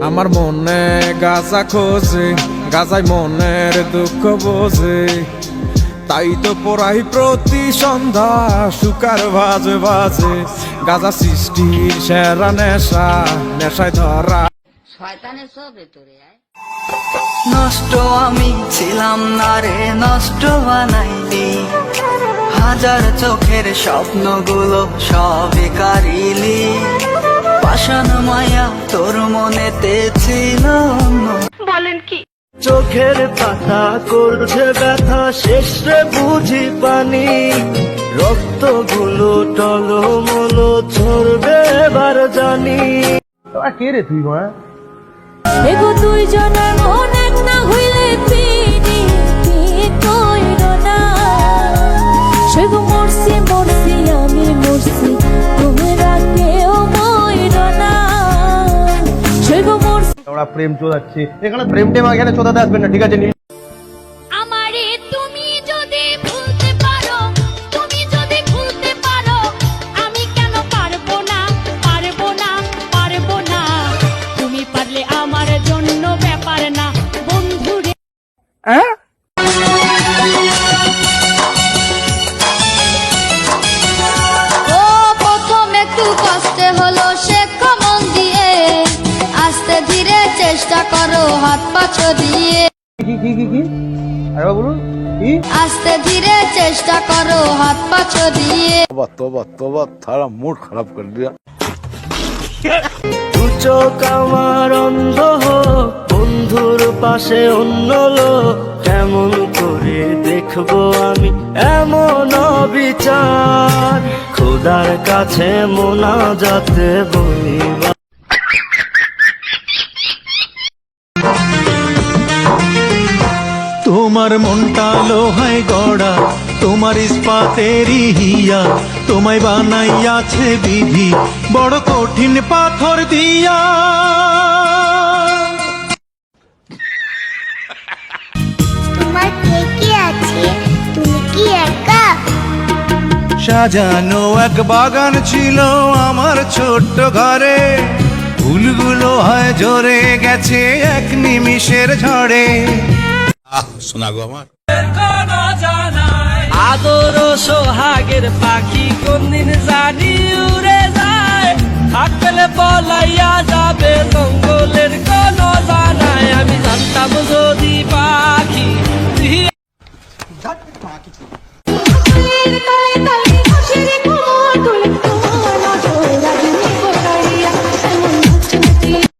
আমার মনে গাজা খোঁজে, গাজায় মনের দুঃখ বোঝে, তাই তো পড়াই প্রতি সন্ধ্যা সুকার বাজে বাজে। গাজা সৃষ্টির সেরা নেশা, নেশায় ধরা শয়তানের সব ভেতরে আয়। নষ্ট আমি ছিলাম না রে, নষ্ট বানাইলি হাজার চোখের স্বপ্নগুলো সবে কারিলি। পাষাণ মায়া তোর মনেতে ছিল, বলেন কি? চোখের পাতা করছে ব্যথা, শেষে বুঝি পানি, রক্তগুলো টলমলো ঝরবে এবার জানি। কে রে তুই মা? এগো তুই জনের মন এক না হইলে পিনি কইর না। সেগো মরছি মরছি আমি মরছি, তোমরা কেউ মইর না। সেগো মরছি। ওরা প্রেম চোদাচ্ছে এখানে, প্রেম টেম এখানে চোদাতে আসবেন না, ঠিক আছে? আমারে তুমি যদি ভুলতে পারো, তুমি যদি ভুলতে পারো, আমি কেন পারবো না, পারবো না, পারবো না। তুমি পারলে আমার জন্য ব্যাপার না বন্ধুরে। ও প্রথম একটু কষ্টে হলো, শেখো মন দিয়ে, আস্তে ধীরে চেষ্টা করো হাত পা ছড়িয়ে। কি কি কি কি আরে বলুন কি? আস্তে ধীরে চেষ্টা করো হাত পা ছড়িয়ে। तोबा तोबा तोबा थारा मूड खराब कर दिया। দু চোখ আমার অন্ধ হোক, বন্ধুর পাশে অন্য লোক, কেমন করে দেখবো আমি এমন অবিচার। খোদার কাছে মোনাজাতে বলিবা, তোমার মনটা লোহায় গড়া, তোমার ইস্পাতেরই হিয়া, তোমায় বানাইয়াছে বিধি বড় কঠিন পাথর দিয়া। তোমার কে কে আছে? তুমি কি একা? সাজানো এক বাগান ছিল আমার ছোট্ট ঘরে, ফুলগুলো হয় ঝরে গেছে এক নিমিষের ঝড়ে। सुना गो আমার আদর সোহাগের পাখি কোনদিন জানি উড়ে যায়, থাকলে বলা